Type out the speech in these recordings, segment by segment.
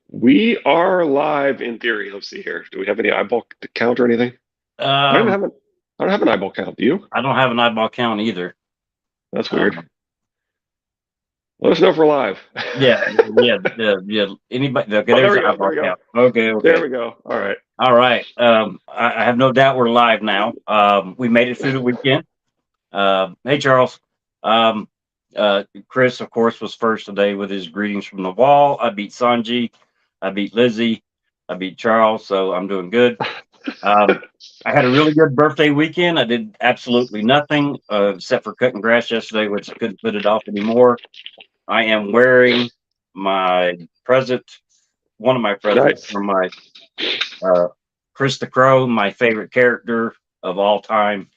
We are live in theory. Let's see here. Do we have any eyeball count or anything? I don't even Um, have I don't have an eyeball count. Do you? I don't have an eyeball count either. That's weird. Um, Let us know if we're live. yeah, yeah. Anybody? Okay, Oh, there there's we the go. There eyeball we go. count. Okay, There okay. we go. All right. All right. I have no doubt we're live now. We made it through the weekend. Hey, Charles. Um, Chris, of course, was first today with his greetings from the wall. I beat Sanji. I beat Lizzie. I beat Charles, so I'm doing good. Um, I had a really good birthday weekend. I did absolutely nothing except for cutting grass yesterday, which I couldn't put it off anymore. I am wearing my present, one of my presents Nice. from my uh, Chris the Crow. My favorite character of all time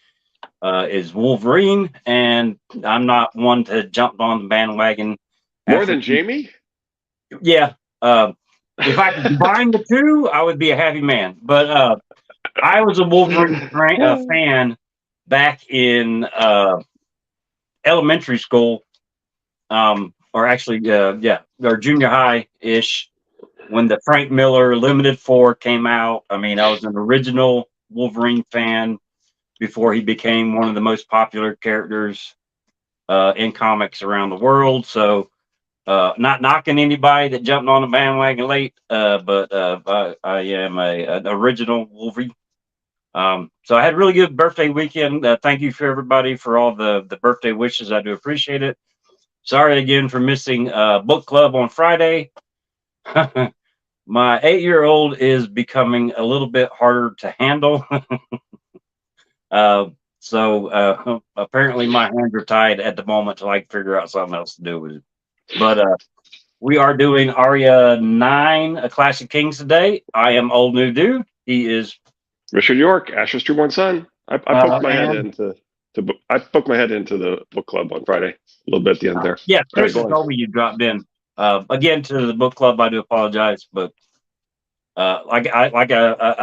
is Wolverine, and I'm not one to jump on the bandwagon More after. than Jamie? Yeah, if I could combine the two, I would be a happy man. But I was a Wolverine fan back in elementary school, or actually, yeah, or junior high ish, when the Frank Miller Limited Four came out. I mean, I was an original Wolverine fan before he became one of the most popular characters in comics around the world. So, not knocking anybody that jumped on the bandwagon late, but I am an original Wolverine. So I had a really good birthday weekend. Thank you for everybody for all the birthday wishes. I do appreciate it. Sorry again for missing book club on Friday. My 8-year-old is becoming a little bit harder to handle. Apparently my hands are tied at the moment till I can figure out something else to do with it. But we are doing Arya 9, A Clash of Kings today. I am old new dude. He is Richard York, Asher's True Son. I poked my head and into I poked my head into the book club on Friday. A little bit at the end there. yeah, All right, Chris go has on. told me you dropped in. Again to the book club. I do apologize, but I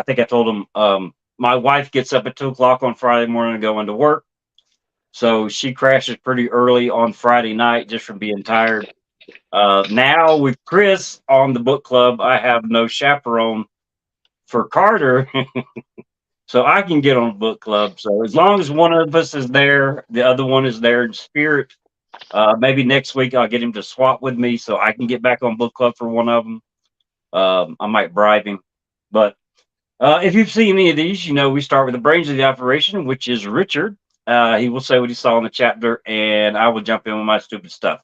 think I told him. My wife gets up at 2 o'clock on Friday morning to go into work, so she crashes pretty early on Friday night just from being tired. Now with Chris on the book club, I have no chaperone for Carter, so I can get on the book club. So as long as one of us is there, the other one is there in spirit. Maybe next week I'll get him to swap with me so I can get back on book club for one of them. I might bribe him. But if you've seen any of these, you know we start with the brains of the operation, which is Richard. He will say what he saw in the chapter, and I will jump in with my stupid stuff.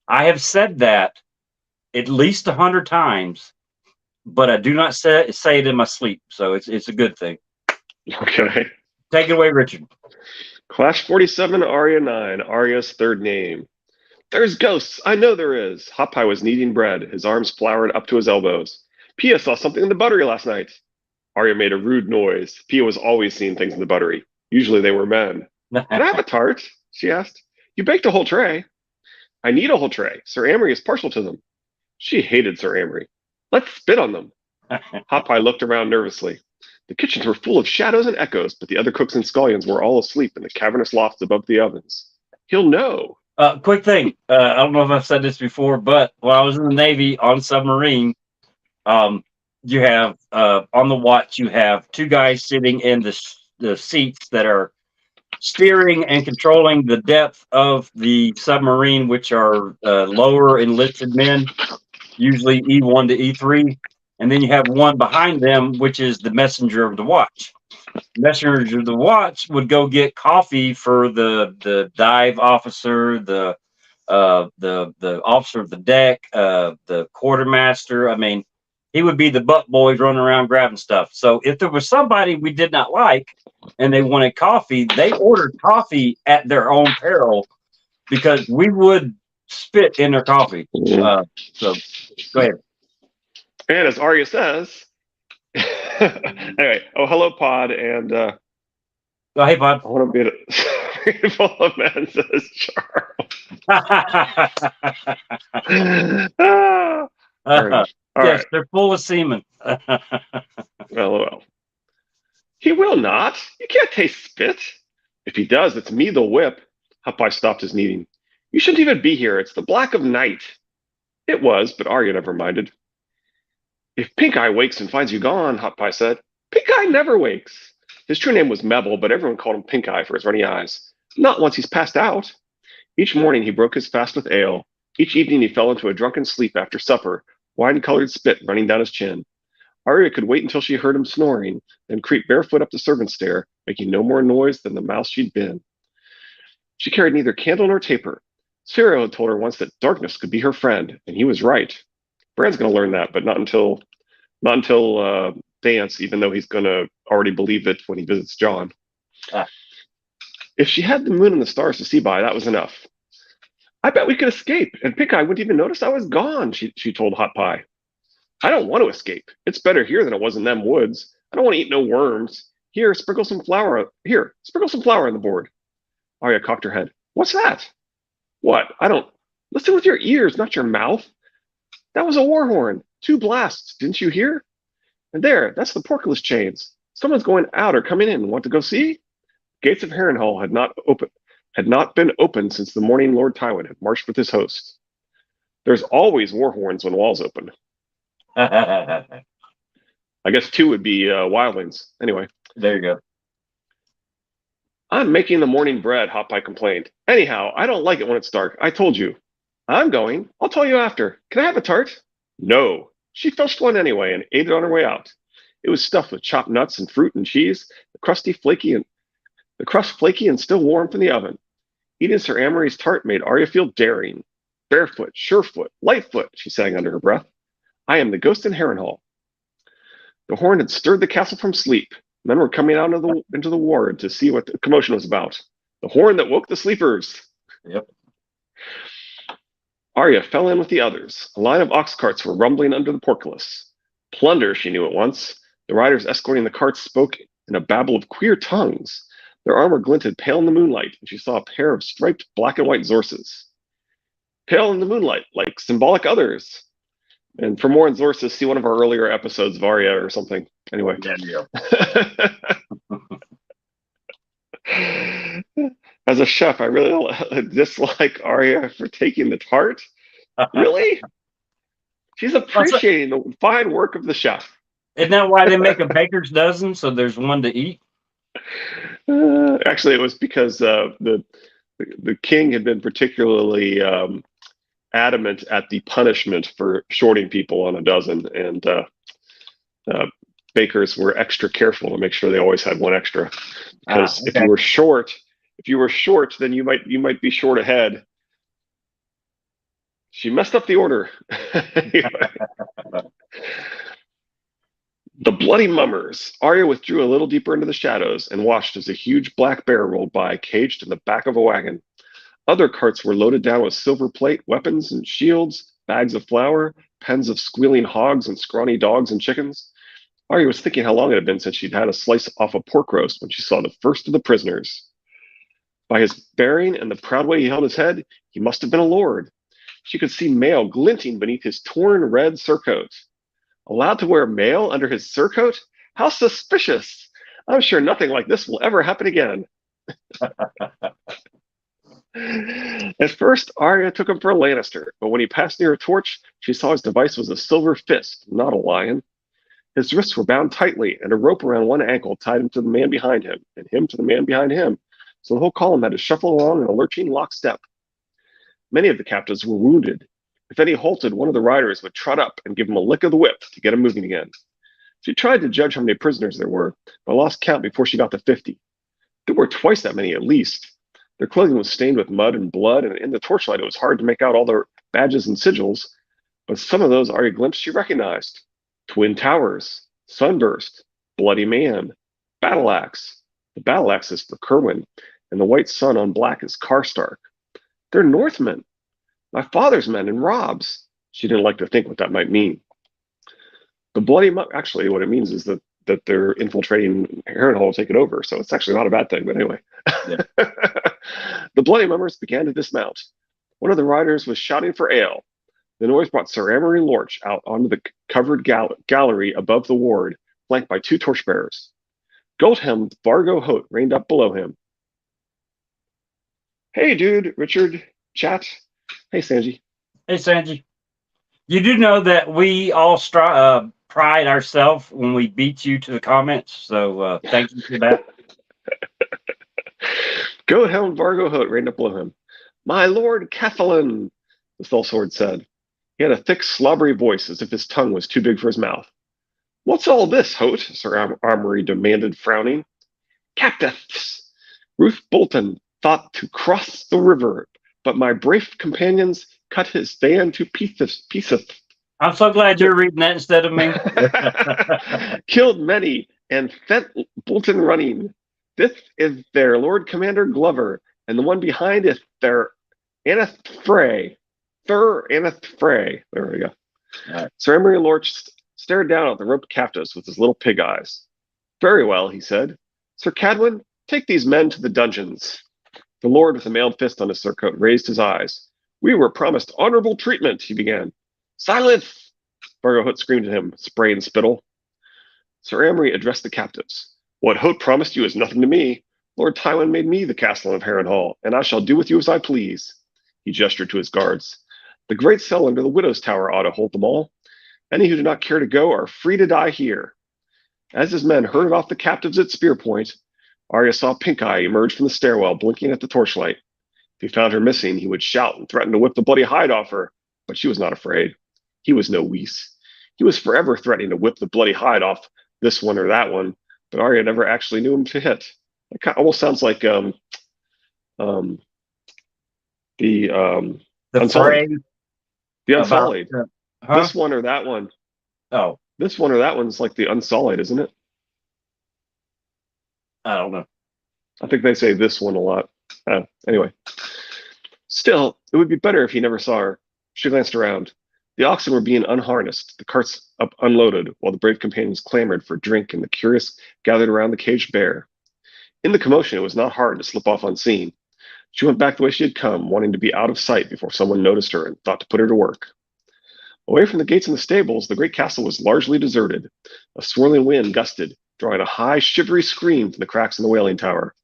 I have said that at least 100 times, but I do not say it in my sleep, so it's a good thing. Okay. Take it away, Richard. Clash 47, Arya 9, Arya's third name. There's ghosts. I know there is. Hot Pie was kneading bread, his arms floured up to his elbows. Pia saw something in the buttery last night. Arya made a rude noise. Pia was always seeing things in the buttery. Usually they were men. Can I have a tart? She asked. You baked a whole tray. I need a whole tray. Sir Amory is partial to them. She hated Sir Amory. Let's spit on them. Hot Pie looked around nervously. The kitchens were full of shadows and echoes, but the other cooks and scullions were all asleep in the cavernous lofts above the ovens. He'll know. Quick thing. I don't know if I've said this before, but while I was in the Navy on submarine, um, you have on the watch, you have two guys sitting in the seats that are steering and controlling the depth of the submarine, which are lower enlisted men, usually E1 to E3. And then you have one behind them, which is the messenger of the watch. Messenger of the watch would go get coffee for the dive officer, the officer of the deck, the quartermaster. I mean, he would be the butt boys running around grabbing stuff. So if there was somebody we did not like and they wanted coffee, they ordered coffee at their own peril because we would spit in their coffee. Mm. So go ahead. And as Arya says, anyway, oh, hello, Pod, and Oh, hey, bud. I want to be a full of men, says Charles. Ah, very much. All Yes, right. they're full of semen. LOL. He will not. You can't taste spit. If he does, it's me they'll whip. Popeye stopped his kneading. You shouldn't even be here. It's the black of night. It was, but Arya never minded. If Pink Eye wakes and finds you gone, Hot Pie said. Pink Eye never wakes. His true name was Mebble, but everyone called him Pink Eye for his runny eyes. Not once he's passed out. Each morning he broke his fast with ale. Each evening he fell into a drunken sleep after supper, wine-colored spit running down his chin. Arya could wait until she heard him snoring, then creep barefoot up the servant's stair, making no more noise than the mouse she'd been. She carried neither candle nor taper. Cyril had told her once that darkness could be her friend, and he was right. Bran's going to learn that, but not until dance, even though he's going to already believe it when he visits John. Ah. If she had the moon and the stars to see by, that was enough. I bet we could escape, and Pink Eye wouldn't even notice I was gone, she told Hot Pie. I don't want to escape. It's better here than it was in them woods. I don't want to eat no worms. Here, sprinkle some flour. Here, sprinkle some flour on the board. Arya cocked her head. What's that? What? I don't. Listen with your ears, not your mouth. That was a war horn. 2 blasts. Didn't you hear? And there, that's the portcullis chains. Someone's going out or coming in. Want to go see? Gates of Harrenhal had not been opened since the morning Lord Tywin had marched with his host. There's always war horns when walls open. I guess 2 would be wildlings. Anyway. There you go. I'm making the morning bread, Hot Pie complained. Anyhow, I don't like it when it's dark. I told you. I'm going. I'll tell you after. Can I have a tart? No. She filched one anyway and ate it on her way out. It was stuffed with chopped nuts and fruit and cheese, the crust flaky and still warm from the oven. Eating Sir Amory's tart made Arya feel daring. Barefoot, surefoot, lightfoot, she sang under her breath. I am the ghost in Harrenhal. The horn had stirred the castle from sleep. Men were coming out into the ward to see what the commotion was about. The horn that woke the sleepers. Yep. Arya fell in with the others. A line of ox carts were rumbling under the portcullis. Plunder, she knew at once. The riders escorting the carts spoke in a babble of queer tongues. Their armor glinted pale in the moonlight, and she saw a pair of striped black and white Zorses. Pale in the moonlight, like symbolic others. And for more on Zorses, see one of our earlier episodes of Arya or something. Anyway. Yeah. As a chef, I really dislike Arya for taking the tart. Really? She's appreciating the fine work of the chef. Isn't that why they make a baker's dozen, so there's one to eat? Actually, it was because the king had been particularly adamant at the punishment for shorting people on a dozen, and bakers were extra careful to make sure they always had one extra. Because okay. if you were short, then you might be short ahead. She messed up the order. The bloody mummers. Arya withdrew a little deeper into the shadows and watched as a huge black bear rolled by, caged in the back of a wagon. Other carts were loaded down with silver plate, weapons and shields, bags of flour, pens of squealing hogs and scrawny dogs and chickens. Arya was thinking how long it had been since she'd had a slice off a pork roast when she saw the first of the prisoners. By his bearing and the proud way he held his head, he must have been a lord. She could see mail glinting beneath his torn red surcoat. Allowed to wear mail under his surcoat? How suspicious! I'm sure nothing like this will ever happen again. At first, Arya took him for a Lannister, but when he passed near a torch, she saw his device was a silver fist, not a lion. His wrists were bound tightly, and a rope around one ankle tied him to the man behind him, and him to the man behind him, so the whole column had to shuffle along in a lurching lockstep. Many of the captives were wounded. If any halted, one of the riders would trot up and give him a lick of the whip to get him moving again. She tried to judge how many prisoners there were, but lost count before she got to 50. There were twice that many at least. Their clothing was stained with mud and blood, and in the torchlight it was hard to make out all their badges and sigils, but some of those Arya glimpsed she recognized. Twin Towers, Sunburst, Bloody Man, Battle Axe. The battle axe is for Kerwin, and the white sun on black is Karstark. They're Northmen. My father's men and Rob's. She didn't like to think what that might mean. Actually, what it means is that they're infiltrating Harrenhal to take it over, so it's actually not a bad thing, but anyway. Yeah. The bloody mummers began to dismount. One of the riders was shouting for ale. The noise brought Sir Amory Lorch out onto the covered gallery above the ward, flanked by 2 torchbearers. Goldhelm Vargo Hoat reined up below him. Hey, dude, Richard, chat. Hey, Sanji. Hey, Sanji. You do know that we all pride ourselves when we beat you to the comments. So thank you for that. Go helm Vargo Hoat right up below him. My lord Cathalan, the Fellsword said. He had a thick, slobbery voice as if his tongue was too big for his mouth. What's all this, Hoat? Sir Armory demanded, frowning. Captives! Ruth Bolton thought to cross the river, but my brave companions cut his band to pieces. I'm so glad you're reading that instead of me. Killed many and sent Bolton running. This is their Lord Commander Glover, and the one behind is their Aneth Frey. Sir Aneth Frey. There we go. Right. Sir Emery Lorch stared down at the roped captives with his little pig eyes. Very well, he said. Sir Cadwin, take these men to the dungeons. The lord with the mailed fist on his surcoat raised his eyes. We were promised honorable treatment, he began. Silence! Vargo Hoat screamed at him, spray and spittle. Sir Amory addressed the captives. What Hoat promised you is nothing to me. Lord Tywin made me the castle of Harrenhal, and I shall do with you as I please. He gestured to his guards. The great cell under the Widow's Tower ought to hold them all. Any who do not care to go are free to die here. As his men herded off the captives at spear point, Arya saw Pink Eye emerge from the stairwell, blinking at the torchlight. If he found her missing, he would shout and threaten to whip the bloody hide off her, but she was not afraid. He was no Whis. He was forever threatening to whip the bloody hide off this one or that one, but Arya never actually knew him to hit. It almost sounds like the Unsullied. Fray The Unsullied. Huh? This one or that one. Oh, This one or that one's like the Unsullied, isn't it? I don't know. I think they say this one a lot. Anyway. Still, it would be better if he never saw her. She glanced around. The oxen were being unharnessed, the carts up unloaded, while the brave companions clamored for drink and the curious gathered around the caged bear. In the commotion, it was not hard to slip off unseen. She went back the way she had come, wanting to be out of sight before someone noticed her and thought to put her to work. Away from the gates and the stables, the great castle was largely deserted. A swirling wind gusted, drawing a high, shivery scream from the cracks in the wailing tower.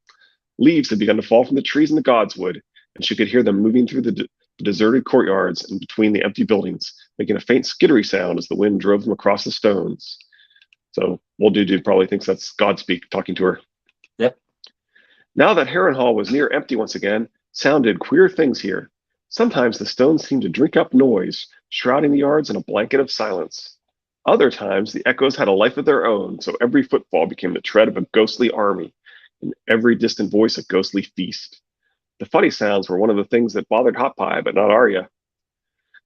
Leaves had begun to fall from the trees in the godswood, and she could hear them moving through the deserted courtyards and between the empty buildings, making a faint skittery sound as the wind drove them across the stones. So Woldudu probably thinks that's Godspeak talking to her. Yep. Now that Harrenhal was near empty once again, sound did queer things here. Sometimes the stones seemed to drink up noise, shrouding the yards in a blanket of silence. Other times the echoes had a life of their own, so every footfall became the tread of a ghostly army, and every distant voice a ghostly feast. The funny sounds were one of the things that bothered Hot Pie, but not Arya.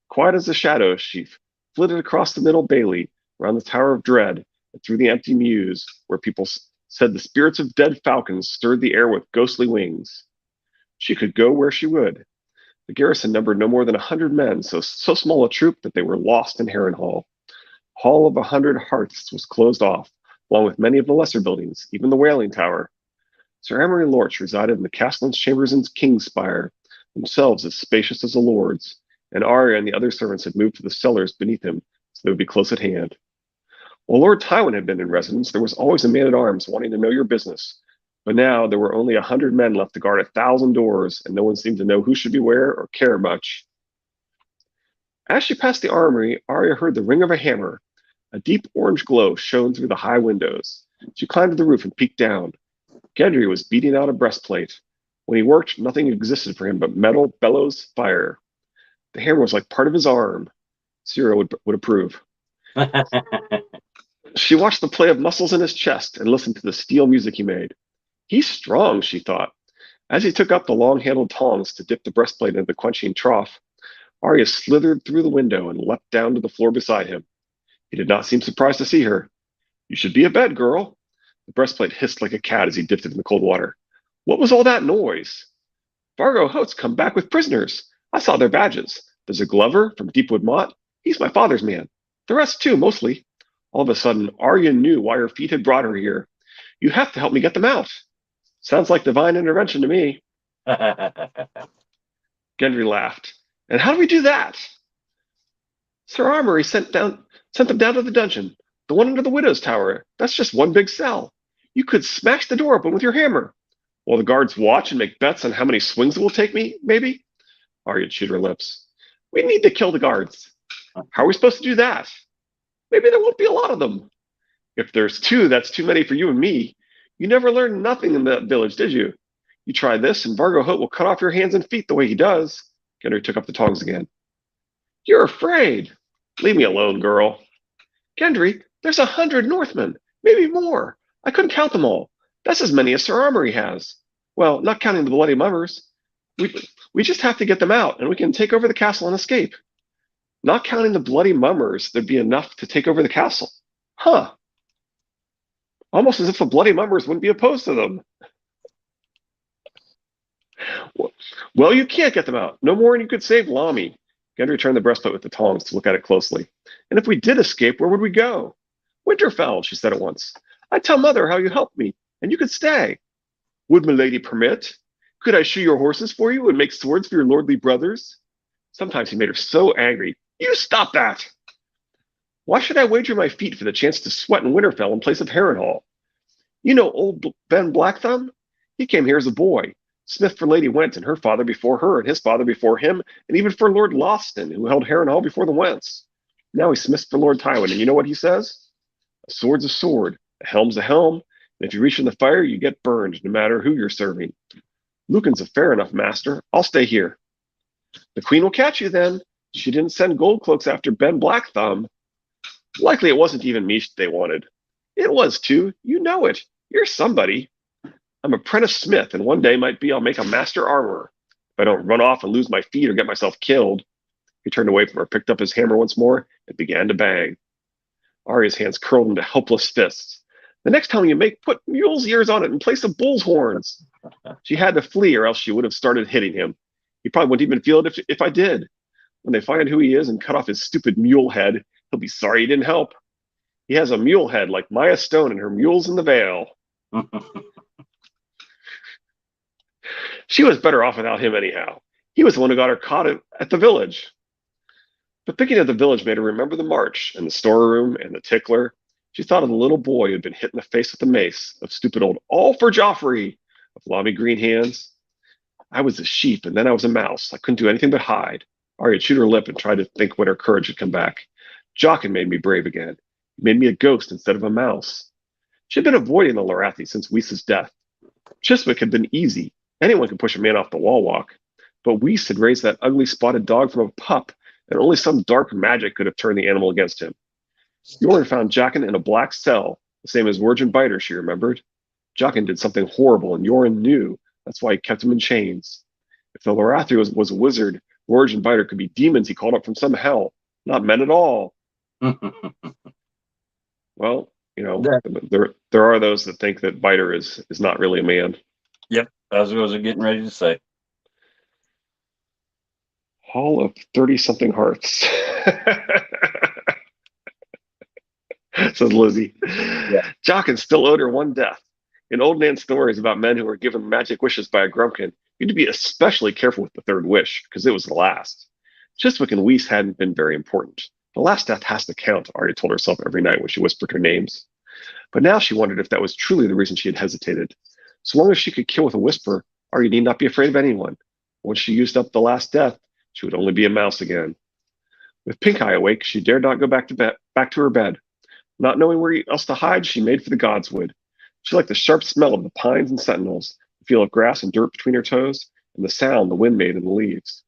Quiet as a shadow, she flitted across the middle bailey, around the Tower of Dread, and through the empty mews, where people said the spirits of dead falcons stirred the air with ghostly wings. She could go where she would. The garrison numbered no more than 100 men, so small a troop that they were lost in Harrenhal. Hall of 100 Hearths was closed off, along with many of the lesser buildings, even the Wailing Tower. Sir Amory Lorch resided in the castellan's chambers in King's Spire, themselves as spacious as the lord's, and Arya and the other servants had moved to the cellars beneath him, so they would be close at hand. While Lord Tywin had been in residence, there was always a man-at-arms wanting to know your business. But now there were only 100 men left to guard 1,000 doors, and no one seemed to know who should be where or care much. As she passed the armory, Arya heard the ring of a hammer. A deep orange glow shone through the high windows. She climbed to the roof and peeked down. Gendry was beating out a breastplate. When he worked, nothing existed for him but metal, bellows, fire. The hammer was like part of his arm. Cyril would approve. She watched the play of muscles in his chest and listened to the steel music he made. He's strong, she thought. As he took up the long-handled tongs to dip the breastplate into the quenching trough, Arya slithered through the window and leapt down to the floor beside him. He did not seem surprised to see her. You should be abed, girl. The breastplate hissed like a cat as he dipped it in the cold water. What was all that noise? Vargo Hoat's come back with prisoners. I saw their badges. There's a Glover from Deepwood Mott. He's my father's man. The rest, too, mostly. All of a sudden, Arya knew why her feet had brought her here. You have to help me get them out. Sounds like divine intervention to me. Gendry laughed. And how do we do that? Sir Armory sent them down to the dungeon, the one under the Widow's Tower. That's just one big cell. You could smash the door open with your hammer. While the guards watch and make bets on how many swings it will take me, maybe? Arya chewed her lips. We need to kill the guards. How are we supposed to do that? Maybe there won't be a lot of them. If there's two, that's too many for you and me. You never learned nothing in that village, did you? You try this, and Vargo Hoat will cut off your hands and feet the way he does. Gendry took up the tongs again. You're afraid. Leave me alone, girl. Gendry, there's 100 Northmen, maybe more. I couldn't count them all. That's as many as Sir Armory has. Well, not counting the bloody mummers. We just have to get them out, and we can take over the castle and escape. Not counting the bloody mummers, there'd be enough to take over the castle. Huh. Almost as if the bloody mummers wouldn't be opposed to them. Well, you can't get them out. No more than you could save Lamy. Gendry turned the breastplate with the tongs to look at it closely. And if we did escape, where would we go? Winterfell, she said at once. I'd tell Mother how you helped me, and you could stay. Would milady permit? Could I shoe your horses for you and make swords for your lordly brothers? Sometimes he made her so angry. You stop that! Why should I wager my feet for the chance to sweat in Winterfell in place of Harrenhal? You know old Ben Blackthumb? He came here as a boy. Smith for Lady Went and her father before her and his father before him, and even for Lord Loston, who held Harrenhal before the Wents. Now he smiths for Lord Tywin, and you know what he says? A sword's a sword, a helm's a helm, and if you reach in the fire, you get burned, no matter who you're serving. Lucan's a fair enough master. I'll stay here. The Queen will catch you then. She didn't send gold cloaks after Ben Blackthumb. Likely it wasn't even me they wanted. It was too. You know it. You're somebody. I'm apprentice smith, and one day might be I'll make a master armorer. If I don't run off and lose my feet or get myself killed. He turned away from her, picked up his hammer once more, and began to bang. Arya's hands curled into helpless fists. The next time you make, put mule's ears on it in place of bull's horns. She had to flee, or else she would have started hitting him. He probably wouldn't even feel it if I did. When they find who he is and cut off his stupid mule head, he'll be sorry he didn't help. He has a mule head like Maya Stone and her mules in the Vale. She was better off without him anyhow. He was the one who got her caught at the village. But thinking of the village made her remember the march and the storeroom and the tickler. She thought of the little boy who had been hit in the face with the mace, of stupid old all for Joffrey, of Lobby Green Hands. I was a sheep, and then I was a mouse. I couldn't do anything but hide. Arya chewed her lip and tried to think when her courage had come back. Jockin made me brave again. He made me a ghost instead of a mouse. She had been avoiding the Lorathi since Whisa's death. Chiswick had been easy. Anyone could push a man off the wall walk. But Whis had raised that ugly spotted dog from a pup, and only some dark magic could have turned the animal against him. Yoren found Jockin in a black cell, the same as Virgin Biter, she remembered. Jockin did something horrible, and Yoren knew. That's why he kept him in chains. If the Lorathi was a wizard, Virgin Biter could be demons he called up from some hell, not men at all. Well, you know, there are those that think that Biter is not really a man. Yep, as I was getting ready to say. Hall of 30-something hearts. Says Lizzie. Yeah. Jockin still owed her one death. In old Nan's stories about men who were given magic wishes by a grumpkin, you had to be especially careful with the third wish, because it was the last. Chiswick and Whis hadn't been very important. The last death has to count, Arya told herself every night when she whispered her names. But now she wondered if that was truly the reason she had hesitated. So long as she could kill with a whisper, Arya need not be afraid of anyone. Once she used up the last death, she would only be a mouse again. With Pink Eye awake, she dared not go back to her bed. Not knowing where else to hide, she made for the godswood. She liked the sharp smell of the pines and sentinels, the feel of grass and dirt between her toes, and the sound the wind made in the leaves.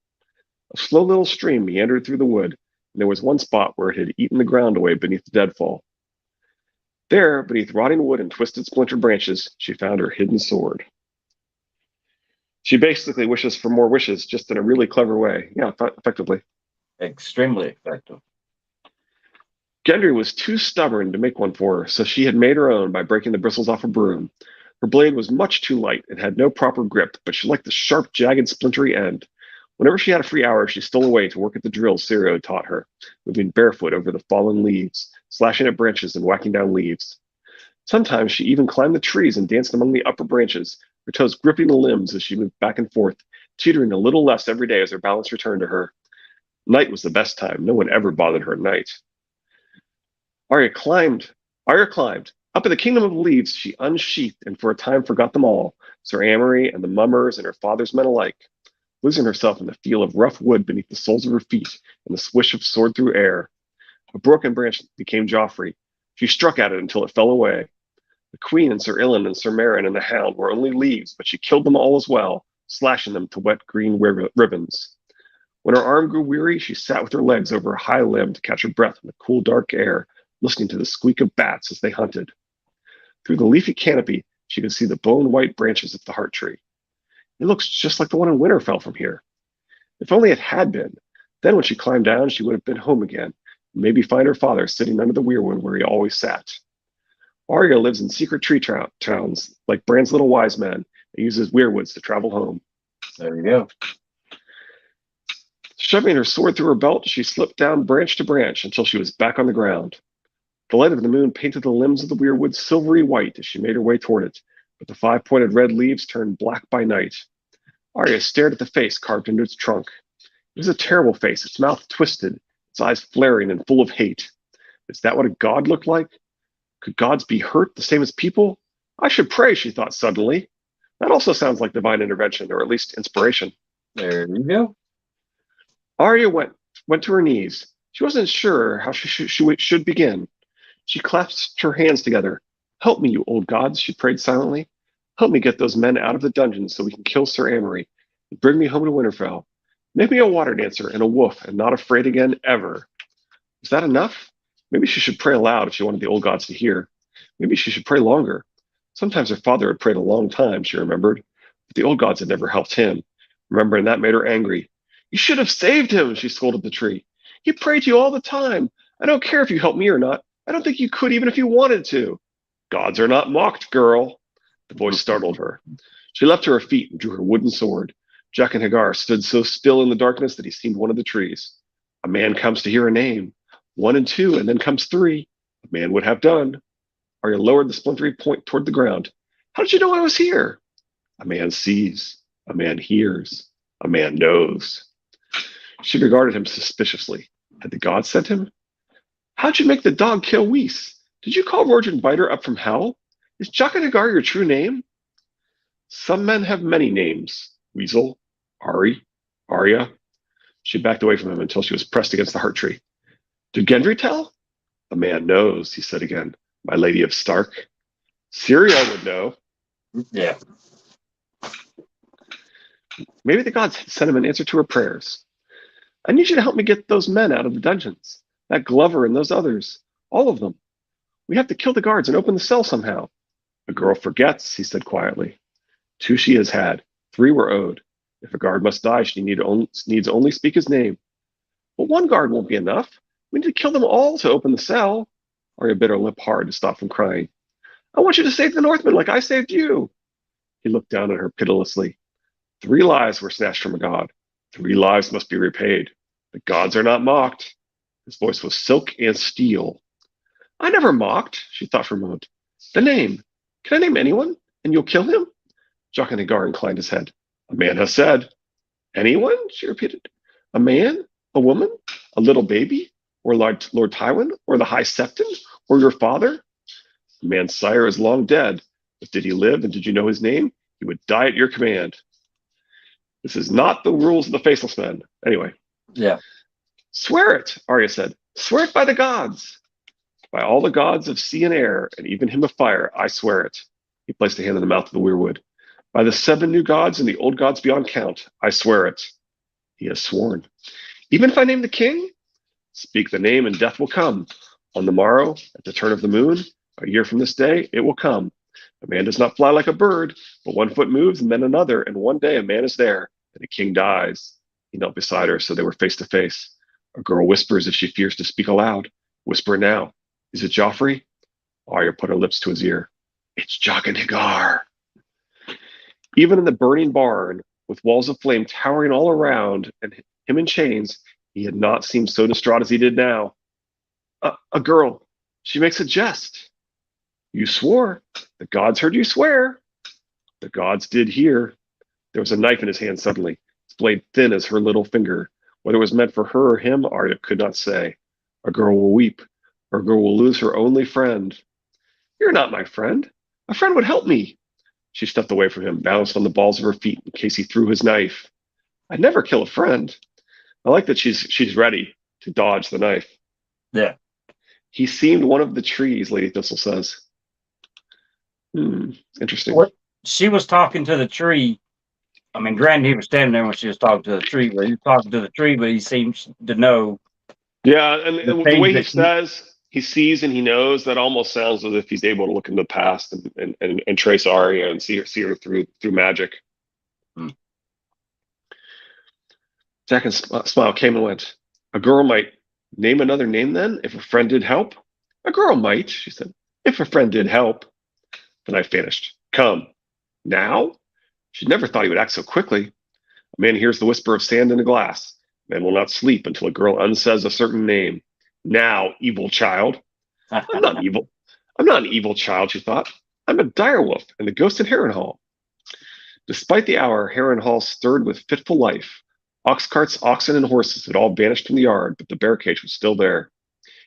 A slow little stream meandered through the wood, and there was one spot where it had eaten the ground away beneath the deadfall. There, beneath rotting wood and twisted splintered branches, she found her hidden sword. She basically wishes for more wishes, just in a really clever way. Yeah, effectively. Extremely effective. Gendry was too stubborn to make one for her, so she had made her own by breaking the bristles off a broom. Her blade was much too light and had no proper grip, but she liked the sharp, jagged, splintery end. Whenever she had a free hour, she stole away to work at the drill Syrio had taught her, moving barefoot over the fallen leaves, slashing at branches and whacking down leaves. Sometimes she even climbed the trees and danced among the upper branches, her toes gripping the limbs as she moved back and forth, teetering a little less every day as her balance returned to her. Night was the best time. No one ever bothered her at night. Arya climbed. Up in the kingdom of the leaves, she unsheathed and for a time forgot them all, Sir Amory and the mummers and her father's men alike, losing herself in the feel of rough wood beneath the soles of her feet and the swish of sword through air. A broken branch became Joffrey. She struck at it until it fell away. The queen and Sir Ilan and Sir Meryn and the hound were only leaves, but she killed them all as well, slashing them to wet green ribbons. When her arm grew weary, she sat with her legs over a high limb to catch her breath in the cool, dark air, listening to the squeak of bats as they hunted. Through the leafy canopy, she could see the bone-white branches of the heart tree. It looks just like the one in Winterfell from here. If only it had been. Then when she climbed down, she would have been home again, and maybe find her father sitting under the weirwood where he always sat. Arya lives in secret tree towns, like Bran's little wise men, and uses weirwoods to travel home. There you go. Shoving her sword through her belt, she slipped down branch to branch until she was back on the ground. The light of the moon painted the limbs of the weirwood silvery white as she made her way toward it, but the five-pointed red leaves turned black by night. Arya stared at the face carved into its trunk. It was a terrible face, its mouth twisted, its eyes flaring and full of hate. Is that what a god looked like? Could gods be hurt the same as people? I should pray, she thought suddenly. That also sounds like divine intervention, or at least inspiration. There you go. Arya went to her knees. She wasn't sure how she should begin. She clasped her hands together. Help me, you old gods, she prayed silently. Help me get those men out of the dungeon so we can kill Sir Amory and bring me home to Winterfell. Make me a water dancer and a wolf and not afraid again, ever. Is that enough? Maybe she should pray aloud if she wanted the old gods to hear. Maybe she should pray longer. Sometimes her father had prayed a long time, she remembered, but the old gods had never helped him. Remembering that made her angry. You should have saved him, she scolded the tree. He prayed to you all the time. I don't care if you help me or not. I don't think you could even if you wanted to. Gods are not mocked, girl. The voice startled her. She leapt to her feet and drew her wooden sword. Jaqen H'ghar stood so still in the darkness that he seemed one of the trees. A man comes to hear a name. 1 and 2, and then comes 3. A man would have done. Arya lowered the splintery point toward the ground. How did you know I was here? A man sees. A man hears. A man knows. She regarded him suspiciously. Had the gods sent him? How'd you make the dog kill Whis? Did you call Rorgen Biter up from hell? Is Jaqen H'ghar your true name? Some men have many names. Weasel, Arya. She backed away from him until she was pressed against the heart tree. Did Gendry tell? A man knows, he said again. My lady of Stark. Syria would know. Yeah. Maybe the gods sent him an answer to her prayers. I need you to help me get those men out of the dungeons. That Glover and those others. All of them. We have to kill the guards and open the cell somehow. A girl forgets, he said quietly. 2 she has had. 3 were owed. If a guard must die, she needs only speak his name. But 1 guard won't be enough. We need to kill them all to open the cell. Arya bit her lip hard to stop from crying. I want you to save the Northmen like I saved you. He looked down at her pitilessly. 3 lives were snatched from a god. 3 lives must be repaid. The gods are not mocked. His voice was silk and steel. I never mocked, she thought for a moment. The name. Can I name anyone? And you'll kill him? Jaqen H'ghar inclined his head. A man has said. Anyone? She repeated. A man? A woman? A little baby? Or Lord Tywin? Or the High Septon? Or your father? The man's sire is long dead. But did he live and did you know his name? He would die at your command. This is not the rules of the Faceless Men. Anyway. Yeah. Swear it, Arya said. Swear it by the gods. By all the gods of sea and air, and even him of fire, I swear it. He placed a hand in the mouth of the weirwood. By the 7 new gods and the old gods beyond count, I swear it. He has sworn. Even if I name the king? Speak the name and death will come. On the morrow, at the turn of the moon, a year from this day, it will come. A man does not fly like a bird, but 1 foot moves and then another, and one day a man is there, and a king dies. He knelt beside her, so they were face to face. A girl whispers if she fears to speak aloud. Whisper now. Is it Joffrey? Arya put her lips to his ear. It's Jaqen H'ghar. Even in the burning barn, with walls of flame towering all around and him in chains, he had not seemed so distraught as he did now. A girl. She makes a jest. You swore. The gods heard you swear. The gods did hear. There was a knife in his hand suddenly, its blade thin as her little finger. Whether it was meant for her or him, Arya could not say. A girl will weep. Or a girl will lose her only friend. You're not my friend. A friend would help me. She stepped away from him, balanced on the balls of her feet in case he threw his knife. I'd never kill a friend. I like that she's ready to dodge the knife. Yeah. He seemed one of the trees, Lady Thistle says. Interesting. What she was talking to the tree. I mean, granted, he was standing there when she was talking to the tree, but he was talking to the tree, but he seems to know Yeah, the and the things way he that she. says he sees and he knows, that almost sounds as if he's able to look into the past and trace Arya and see her through magic. Hmm. Jack's smile came and went. A girl might name another name then, if a friend did help? A girl might, she said, if a friend did help. The night vanished. Come. Now? She'd never thought he would act so quickly. A man hears the whisper of sand in a glass. A man will not sleep until a girl unsays a certain name. Now, evil child. I'm not evil. I'm not an evil child, she thought. I'm a direwolf and the ghost in Harrenhal. Despite the hour, Harrenhal stirred with fitful life. Ox carts, oxen, and horses had all vanished from the yard, but the bear cage was still there.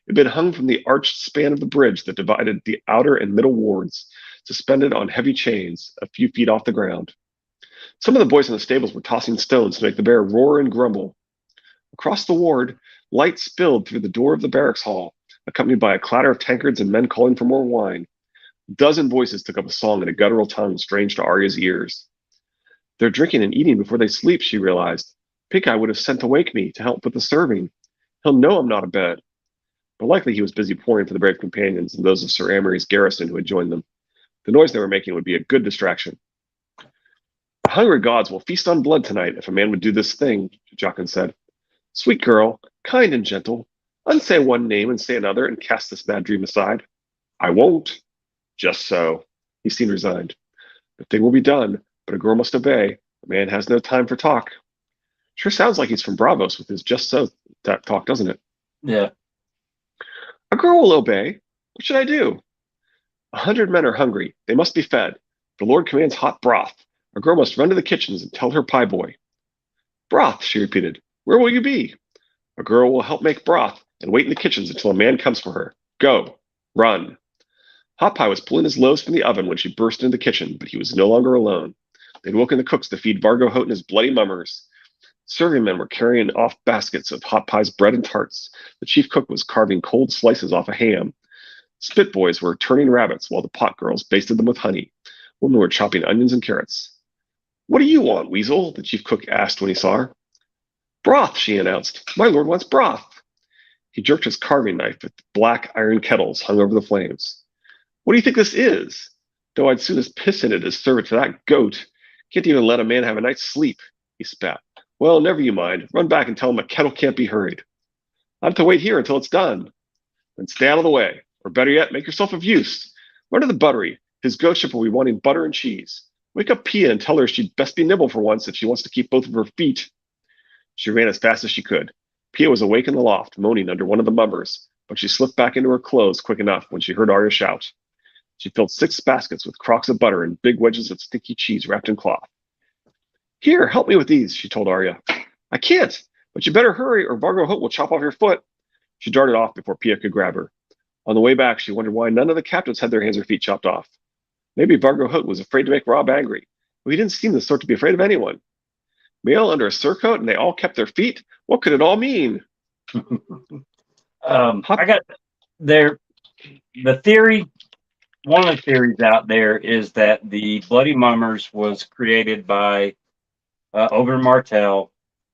It had been hung from the arched span of the bridge that divided the outer and middle wards, suspended on heavy chains a few feet off the ground. Some of the boys in the stables were tossing stones to make the bear roar and grumble. Across the ward, light spilled through the door of the barracks hall, accompanied by a clatter of tankards and men calling for more wine. A dozen voices took up a song in a guttural tongue strange to Arya's ears. They're drinking and eating before they sleep, she realized. Pink Eye would have sent to wake me to help with the serving. He'll know I'm not abed. But likely he was busy pouring for the brave companions and those of Sir Amory's garrison who had joined them. The noise they were making would be a good distraction. The hungry gods will feast on blood tonight if a man would do this thing, Jockin said. Sweet girl, kind and gentle, unsay one name and say another and cast this bad dream aside. I won't. Just so. He seemed resigned. The thing will be done, but a girl must obey. A man has no time for talk. Sure sounds like he's from Bravos with his just so talk, doesn't it? Yeah. A girl will obey. What should I do? 100 men are hungry. They must be fed. The Lord commands hot broth. A girl must run to the kitchens and tell her pie boy. Broth, she repeated. Where will you be? A girl will help make broth and wait in the kitchens until a man comes for her. Go. Run. Hot Pie was pulling his loaves from the oven when she burst into the kitchen, but he was no longer alone. They'd woken the cooks to feed Vargo Hoat and his bloody mummers. Serving men were carrying off baskets of Hot Pie's bread and tarts. The chief cook was carving cold slices off a ham. Spit boys were turning rabbits while the pot girls basted them with honey. Women were chopping onions and carrots. What do you want, Weasel? The chief cook asked when he saw her. Broth, she announced. My lord wants broth. He jerked his carving knife at the black iron kettles hung over the flames. What do you think this is? Though I'd soon as piss in it as serve it to that goat. Can't even let a man have a night's sleep, he spat. Well, never you mind. Run back and tell him a kettle can't be hurried. I'll have to wait here until it's done. Then stay out of the way. Or better yet, make yourself of use. Run to the buttery. His ghostship will be wanting butter and cheese. Wake up Pia and tell her she'd best be nimble for once if she wants to keep both of her feet. She ran as fast as she could. Pia was awake in the loft, moaning under one of the mummers, but she slipped back into her clothes quick enough when she heard Arya shout. She filled 6 baskets with crocks of butter and big wedges of sticky cheese wrapped in cloth. Here, help me with these, she told Arya. I can't, but you better hurry or Vargo Hoat will chop off your foot. She darted off before Pia could grab her. On the way back, she wondered why none of the captives had their hands or feet chopped off. Maybe Vargo Hoat was afraid to make Robb angry, but he didn't seem the sort to be afraid of anyone. Male under a surcoat and they all kept their feet? What could it all mean? I got there. The theory, one of the theories out there is that the Bloody Mummers was created by Oberyn Martell,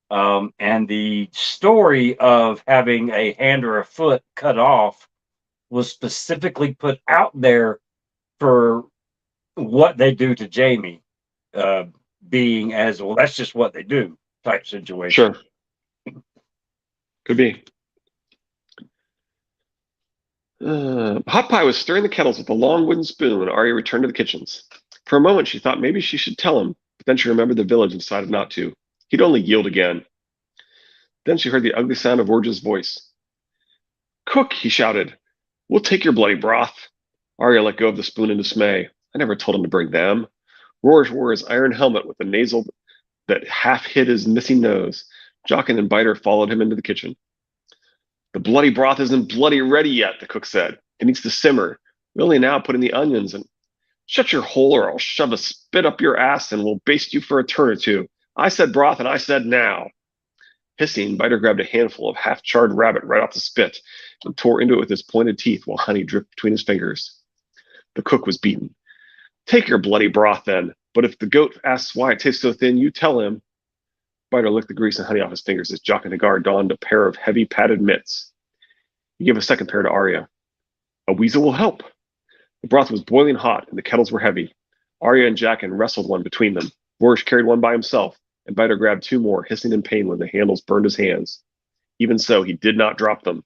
and the story of having a hand or a foot cut off was specifically put out there for what they do to Jaime, being as well. That's just what they do type situation. Sure. Could be. Hot Pie was stirring the kettles with a long wooden spoon when Arya returned to the kitchens. For a moment, she thought maybe she should tell him, but then she remembered the village and decided not to. He'd only yield again. Then she heard the ugly sound of Orge's voice. Cook, he shouted. We'll take your bloody broth. Arya let go of the spoon in dismay. I never told him to bring them. Roar wore his iron helmet with a nasal that half hid his missing nose. Jockin and Biter followed him into the kitchen. The bloody broth isn't bloody ready yet, the cook said. It needs to simmer. We only now put in the onions and... Shut your hole or I'll shove a spit up your ass and we'll baste you for a turn or two. I said broth and I said now. Hissing, Biter grabbed a handful of half-charred rabbit right off the spit and tore into it with his pointed teeth while honey dripped between his fingers. The cook was beaten. Take your bloody broth, then. But if the goat asks why it tastes so thin, you tell him. Biter licked the grease and honey off his fingers as Jock and Hagar donned a pair of heavy padded mitts. He gave a second pair to Arya. A weasel will help. The broth was boiling hot and the kettles were heavy. Arya and Jaqen wrestled one between them. Vorsh carried one by himself, and Biter grabbed two more, hissing in pain when the handles burned his hands. Even so, he did not drop them.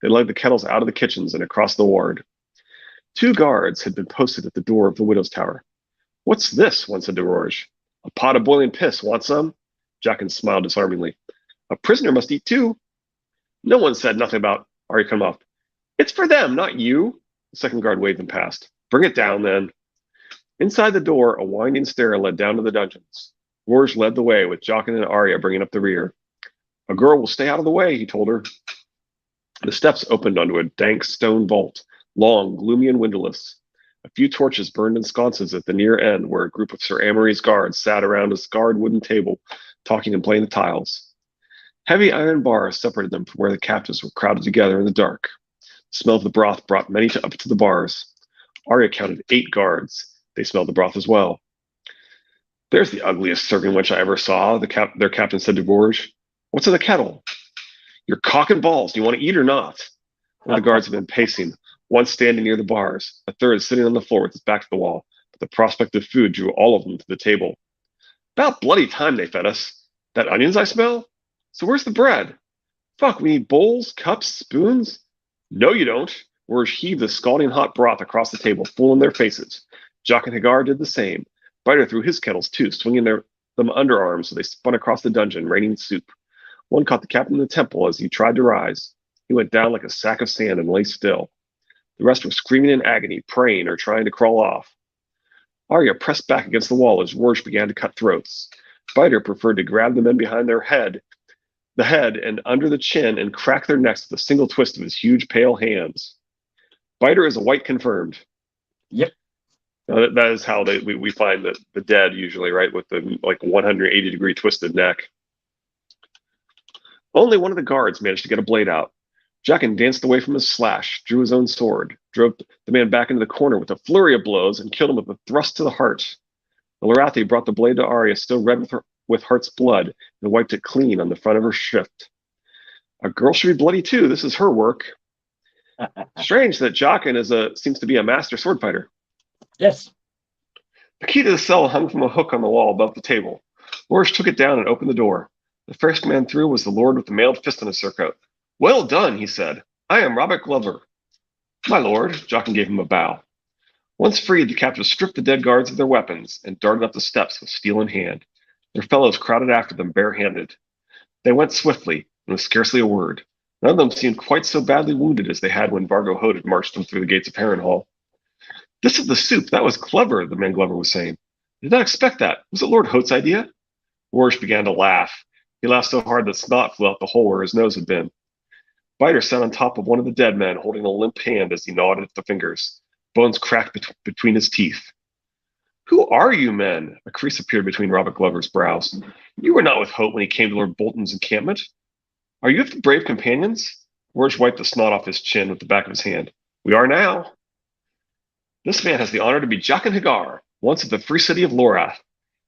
They lugged the kettles out of the kitchens and across the ward. 2 guards had been posted at the door of the widow's tower. What's this? One said to Vorsh. A pot of boiling piss. Want some? Jaqen smiled disarmingly. A prisoner must eat too. No one said nothing about Arya come up. It's for them, not you. The second guard waved them past. Bring it down, then. Inside the door, a winding stair led down to the dungeons. Vorsh led the way, with Jaqen and Arya bringing up the rear. A girl will stay out of the way, he told her. The steps opened onto a dank stone vault, long, gloomy, and windowless. A few torches burned in sconces at the near end, where a group of Sir Amory's guards sat around a scarred wooden table, talking and playing the tiles. Heavy iron bars separated them from where the captives were crowded together in the dark. The smell of the broth brought many up to the bars. Arya counted 8 guards. They smelled the broth as well. There's the ugliest serving wench I ever saw, their captain said to Vorsh. What's in the kettle? Your cock and balls. Do you want to eat or not? One of the guards had been pacing, one standing near the bars, a third sitting on the floor with his back to the wall, but the prospect of food drew all of them to the table. About bloody time they fed us. That onions I smell? So where's the bread? Fuck, we need bowls, cups, spoons? No, you don't. Vorsh heaved the scalding hot broth across the table, full in their faces. Jock and Hagar did the same. Biter threw his kettles too, swinging them underarms so they spun across the dungeon, raining soup. One caught the captain in the temple as he tried to rise. He went down like a sack of sand and lay still. The rest were screaming in agony, praying, or trying to crawl off. Arya pressed back against the wall as Vorsh began to cut throats. Biter preferred to grab the men behind the head and under the chin and crack their necks with a single twist of his huge pale hands. Biter is a white confirmed. Yep. That is how we find the dead usually, right? With the 180-degree twisted neck. Only one of the guards managed to get a blade out. Jaqen danced away from his slash, drew his own sword, drove the man back into the corner with a flurry of blows, and killed him with a thrust to the heart. The Lorathi brought the blade to Arya, still red with heart's blood, and wiped it clean on the front of her shift. A girl should be bloody too. This is her work. Strange that Jaqen seems to be a master sword fighter. Yes. The key to the cell hung from a hook on the wall above the table. Vorsh took it down and opened the door. The first man through was the lord with the mailed fist on his surcoat. Well done, he said. I am Robert Glover. My lord, Jaqen gave him a bow. Once freed, the captives stripped the dead guards of their weapons and darted up the steps with steel in hand. Their fellows crowded after them barehanded. They went swiftly, and with scarcely a word. None of them seemed quite so badly wounded as they had when Vargo Hoat had marched them through the gates of Harrenhal. This is the soup. That was clever, the man Glover was saying. I did not expect that. Was it Lord Hoat's idea? Vorsh began to laugh. He laughed so hard that snot flew out the hole where his nose had been. Biter sat on top of one of the dead men, holding a limp hand as he gnawed at the fingers. Bones cracked between his teeth. Who are you men? A crease appeared between Robert Glover's brows. You were not with Hoat when he came to Lord Bolton's encampment. Are you of the brave companions? Vorsh wiped the snot off his chin with the back of his hand. We are now. This man has the honor to be Jaqen Hagar, once of the free city of Lorath.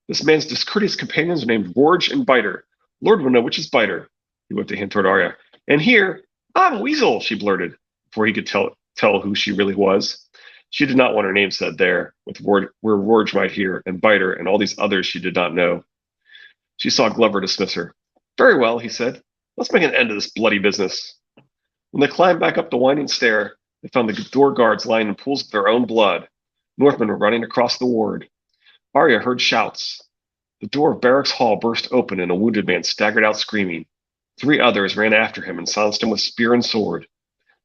This man's discourteous companions are named Vorsh and Biter. Lord will know which is Biter. He whipped a hand toward Arya. And here, I'm Weasel, she blurted, before he could tell who she really was. She did not want her name said there, where Vorsh might hear, and Biter, and all these others she did not know. She saw Glover dismiss her. Very well, he said. Let's make an end of this bloody business. When they climbed back up the winding stair, they found the door guards lying in pools of their own blood. Northmen were running across the ward. Arya heard shouts. The door of Barracks Hall burst open and a wounded man staggered out screaming. 3 others ran after him and silenced him with spear and sword.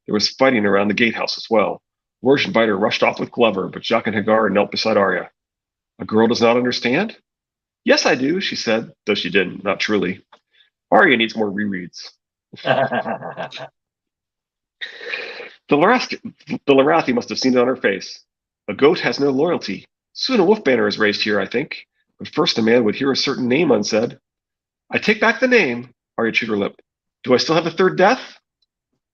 There was fighting around the gatehouse as well. Vorsh and Biter rushed off with Glover, but Jaqen Hagar knelt beside Arya. A girl does not understand? Yes, I do, she said, though she didn't, not truly. Arya needs more rereads. The Lorathi must have seen it on her face. A goat has no loyalty. Soon a wolf banner is raised here, I think. But first a man would hear a certain name unsaid. I take back the name. Arya chewed her lip. Do I still have a third death?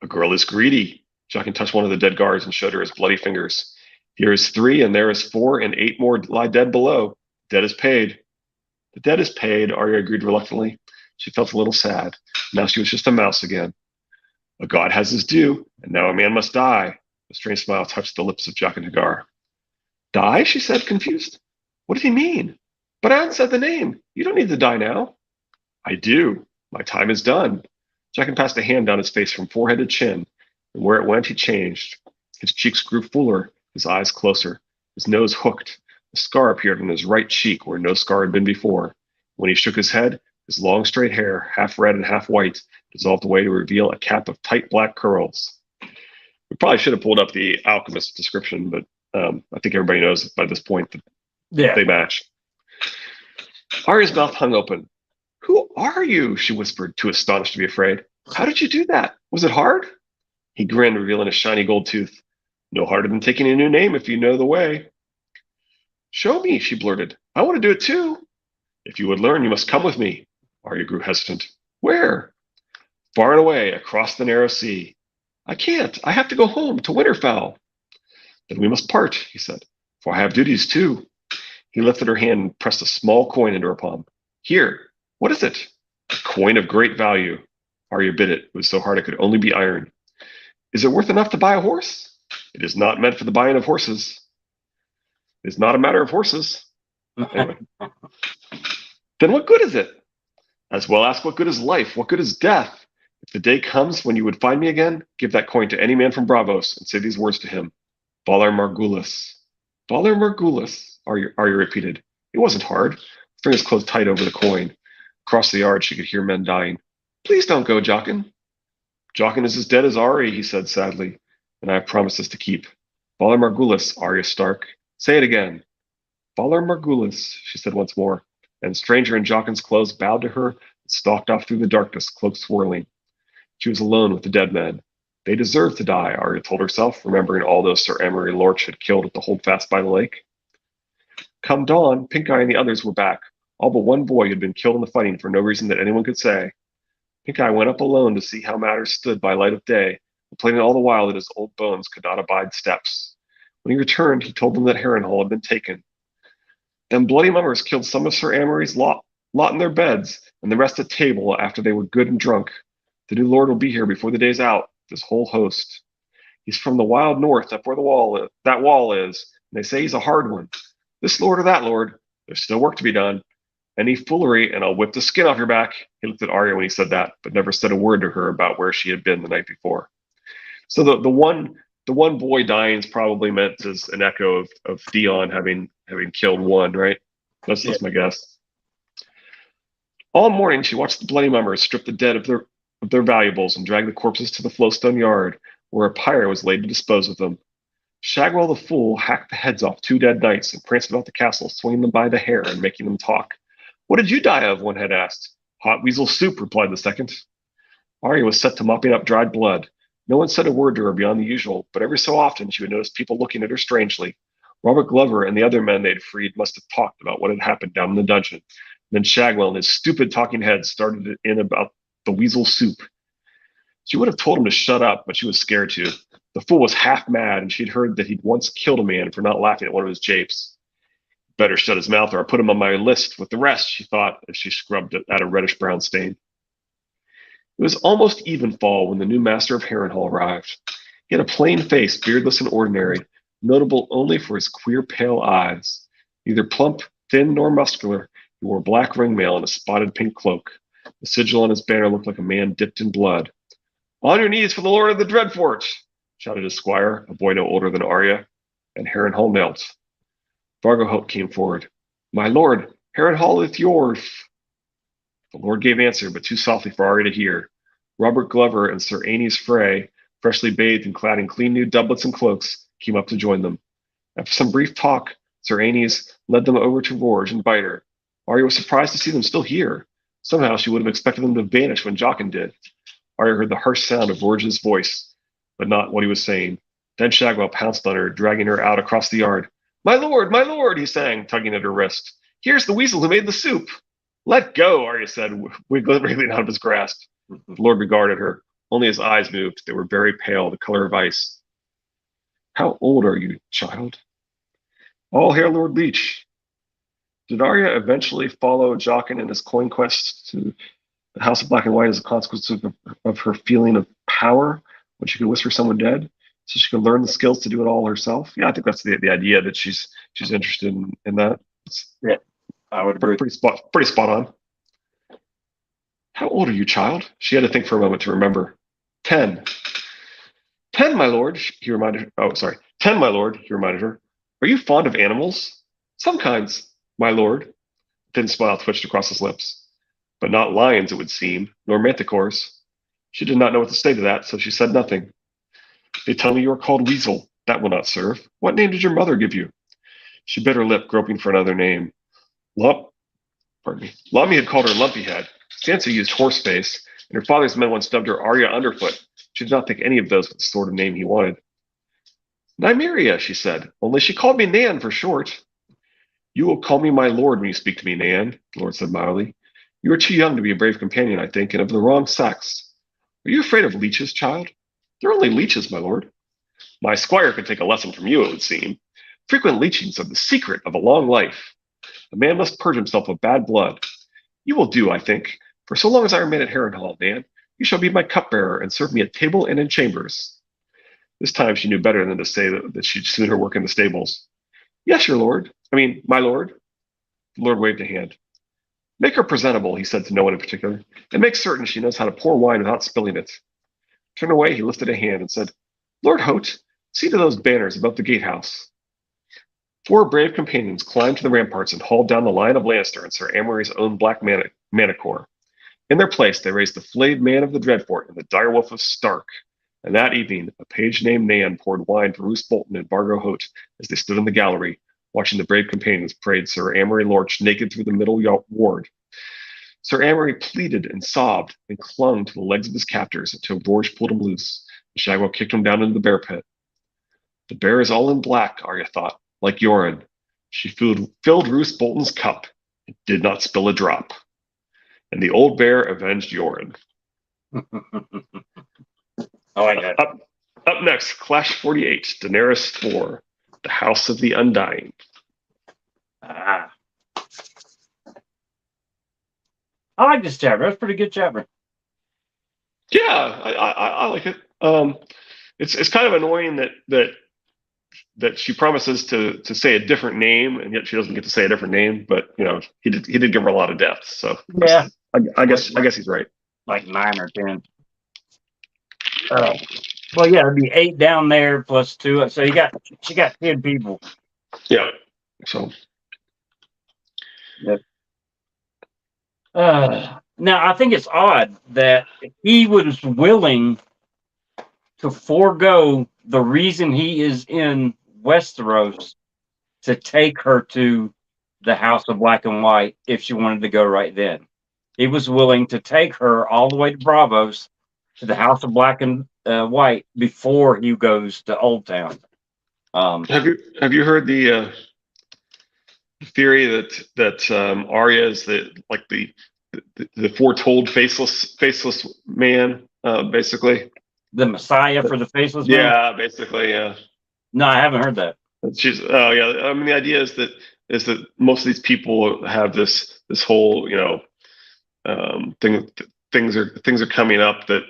A girl is greedy. Jaqen touched one of the dead guards and showed her his bloody fingers. Here is 3, and there is 4, and 8 more lie dead below. Debt is paid. The debt is paid, Arya agreed reluctantly. She felt a little sad. Now she was just a mouse again. A god has his due, and now a man must die. A strange smile touched the lips of Jaqen Hagar. Die? She said, confused. What did he mean? But I hadn't said the name. You don't need to die now. I do. My time is done. Jaqen passed a hand down his face from forehead to chin, and where it went, he changed. His cheeks grew fuller, his eyes closer, his nose hooked. A scar appeared on his right cheek where no scar had been before. When he shook his head, his long straight hair, half red and half white, dissolved away to reveal a cap of tight black curls. We probably should have pulled up the alchemist description, but I think everybody knows by this point that they match. Arya's mouth hung open. Who are you? She whispered, too astonished to be afraid. How did you do that? Was it hard? He grinned, revealing a shiny gold tooth. No harder than taking a new name if you know the way. Show me, she blurted. I want to do it too. If you would learn, you must come with me. Arya grew hesitant. Where? Far and away, across the narrow sea. I can't. I have to go home to Winterfell. Then we must part, he said, for I have duties too. He lifted her hand and pressed a small coin into her palm. Here. What is it? A coin of great value. Arya bit it. It was so hard it could only be iron. Is it worth enough to buy a horse? It is not meant for the buying of horses. It is not a matter of horses. Anyway. Then what good is it? As well ask what good is life? What good is death? If the day comes when you would find me again, give that coin to any man from Braavos and say these words to him. Valar Morghulis. Valar Morghulis, Arya repeated. It wasn't hard. Her fingers closed tight over the coin. Across the yard, she could hear men dying. Please don't go, Jaqen. Jaqen is as dead as Ari, he said sadly, and I have promised this to keep. Valar Morghulis, Arya Stark. Say it again. Valar Morghulis, she said once more, and a stranger in Jaqen's clothes bowed to her and stalked off through the darkness, cloak swirling. She was alone with the dead men. They deserved to die, Arya told herself, remembering all those Sir Amory Lorch had killed at the holdfast by the lake. Come dawn, Pink Eye and the others were back. All but one boy had been killed in the fighting for no reason that anyone could say. Pink Eye went up alone to see how matters stood by light of day, complaining all the while that his old bones could not abide steps. When he returned, he told them that Harrenhal had been taken. Them bloody mummers killed some of Sir Amory's lot in their beds, and the rest at table after they were good and drunk. The new lord will be here before the day's out, this whole host. He's from the wild north, up where that wall is, and they say he's a hard one. This lord or that lord, there's still work to be done. Any foolery, and I'll whip the skin off your back. He looked at Arya when he said that, but never said a word to her about where she had been the night before. So the one boy dying is probably meant as an echo of Theon having killed one, right? That's my guess. All morning she watched the bloody mummers strip the dead of their valuables and drag the corpses to the flowstone yard, where a pyre was laid to dispose of them. Shagwell the fool hacked the heads off 2 dead knights and pranced about the castle, swinging them by the hair and making them talk. What did you die of? One head asked. Hot weasel soup, replied the second. Arya was set to mopping up dried blood. No one said a word to her beyond the usual, but every so often she would notice people looking at her strangely. Robert Glover and the other men they'd freed must have talked about what had happened down in the dungeon. And then Shagwell and his stupid talking head started in about the weasel soup. She would have told him to shut up, but she was scared to. The fool was half mad, and she'd heard that he'd once killed a man for not laughing at one of his japes. Better shut his mouth or I'll put him on my list with the rest, she thought as she scrubbed it at a reddish-brown stain. It was almost evenfall when the new master of Harrenhal arrived. He had a plain face, beardless and ordinary, notable only for his queer pale eyes. Neither plump, thin, nor muscular, he wore black ringmail and a spotted pink cloak. The sigil on his banner looked like a man dipped in blood. On your knees for the Lord of the Dreadfort, shouted his squire, a boy no older than Arya, and Harrenhal knelt. Vargo Hope came forward. My lord, Harrenhal is yours. The lord gave answer, but too softly for Arya to hear. Robert Glover and Sir Aenys Frey, freshly bathed and clad in clean new doublets and cloaks, came up to join them. After some brief talk, Sir Aenys led them over to Rorge and Biter. Arya was surprised to see them still here. Somehow she would have expected them to vanish when Jaqen did. Arya heard the harsh sound of Rorge's voice, but not what he was saying. Then Shagwell pounced on her, dragging her out across the yard. My lord, he sang, tugging at her wrist. Here's the weasel who made the soup. Let go, Arya said, wriggling out of his grasp. The Lord regarded her. Only his eyes moved. They were very pale, the color of ice. How old are you, child? All hail Lord Leech. Did Arya eventually follow Jaqen in his coin quest to the House of Black and White as a consequence of her feeling of power when she could whisper someone dead? So she could learn the skills to do it all herself? Yeah, I think that's the idea that she's interested in that. It's Yeah, I would agree. pretty spot on. How old are you, child? She had to think for a moment to remember. 10. 10, my lord, he reminded her. Oh, sorry. 10, my lord, he reminded her. Are you fond of animals? Some kinds, my lord. A thin smile twitched across his lips. But not lions, it would seem, nor manticores. She did not know what to say to that, so she said nothing. They tell me you are called Weasel. That will not serve. What name did your mother give you? She bit her lip, groping for another name. Lummy had called her Lumpyhead. Sansa used Horseface, and her father's men once dubbed her Arya Underfoot. She did not think any of those was the sort of name he wanted. Nymeria, she said, only she called me Nan for short. You will call me my lord when you speak to me, Nan, the Lord said mildly. You are too young to be a brave companion, I think, and of the wrong sex. Are you afraid of leeches, child? They're only leeches, my lord. My squire could take a lesson from you, it would seem. Frequent leechings are the secret of a long life. A man must purge himself of bad blood. You will do, I think, for so long as I remain at Harrenhal, Nan, you shall be my cupbearer and serve me at table and in chambers. This time she knew better than to say that she'd sooner work in the stables. Yes, your lord. My lord. The lord waved a hand. Make her presentable, he said to no one in particular, and make certain she knows how to pour wine without spilling it. Turning away, he lifted a hand and said, Lord Hote, see to those banners above the gatehouse. 4 brave companions climbed to the ramparts and hauled down the line of Lannister and Sir Amory's own black manicore. In their place, they raised the flayed man of the Dreadfort and the direwolf of Stark. And that evening, a page named Nan poured wine for Roose Bolton and Bargo Hote as they stood in the gallery, watching the brave companions parade Sir Amory Lorch naked through the middle ward. Sir Amory pleaded and sobbed and clung to the legs of his captors until George pulled him loose and Shagwell kicked him down into the bear pit. The bear is all in black, Arya thought, like Yoren. She filled Roose Bolton's cup and did not spill a drop. And the old bear avenged Yoren. Oh, I got it. Up next, Clash 48, Daenerys 4, The House of the Undying. I like this chapter. That's a pretty good chapter. Yeah, I like it. It's kind of annoying that she promises to say a different name, and yet she doesn't get to say a different name. But he did give her a lot of depth. So yeah, I guess he's right. Like 9 or 10. Well, yeah, it'd be 8 down there plus 2. So she got 10 people. Yeah. So. Yep. Now I think it's odd that he was willing to forego the reason he is in Westeros to take her to the House of Black and White if she wanted to go right then. He was willing to take her all the way to Braavos to the House of Black and White before he goes to Old Town. Have you heard the theory that Arya is the foretold faceless man, basically? The Messiah for the faceless man? Yeah, basically, yeah. No, I haven't heard that. The idea is that most of these people have this whole things are coming up that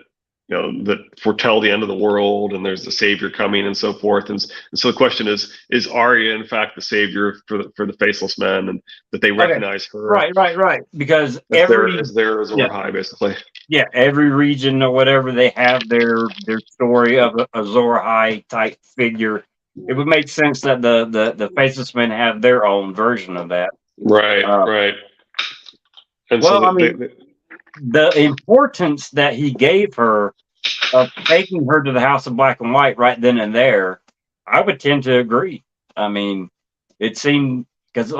that foretell the end of the world, and there's the savior coming and so forth, and so the question is Arya in fact the savior for the faceless men, and that they recognize her, right, because as their Azor Ahai, basically. Yeah, every region or whatever, they have their story of a Azor Ahai type figure. It would make sense that the faceless men have their own version of that. Right. And the importance that he gave her of taking her to the House of Black and White right then and there, I would tend to agree. It seemed, because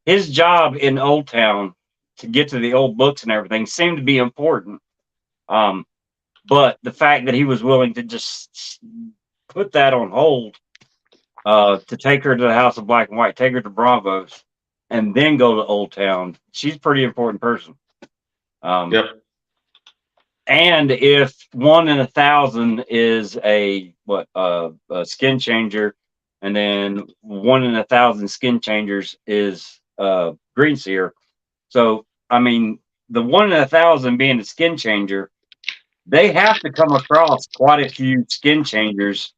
his job in Old Town to get to the old books and everything seemed to be important. But the fact that he was willing to just put that on hold to take her to the House of Black and White, take her to Braavos, and then go to Old Town, she's a pretty important person. Yep. And if 1 in 1,000 is a skin changer, and then 1 in 1,000 skin changers is green seer. So I mean, the 1 in 1,000 being a skin changer, they have to come across quite a few skin changers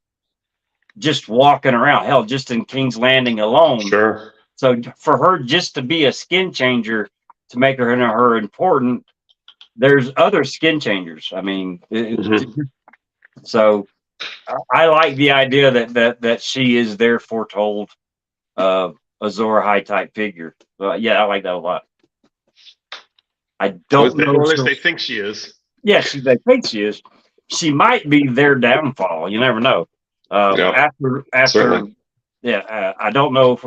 just walking around. Hell, just in King's Landing alone. Sure. So for her just to be a skin changer to make her important, there's other skin changers. I mean, so I like the idea that she is their foretold Azor High type figure. Yeah, I like that a lot. I don't know. Or at least they think she is. Yeah, they think she is. She might be their downfall. You never know. After certainly. I don't know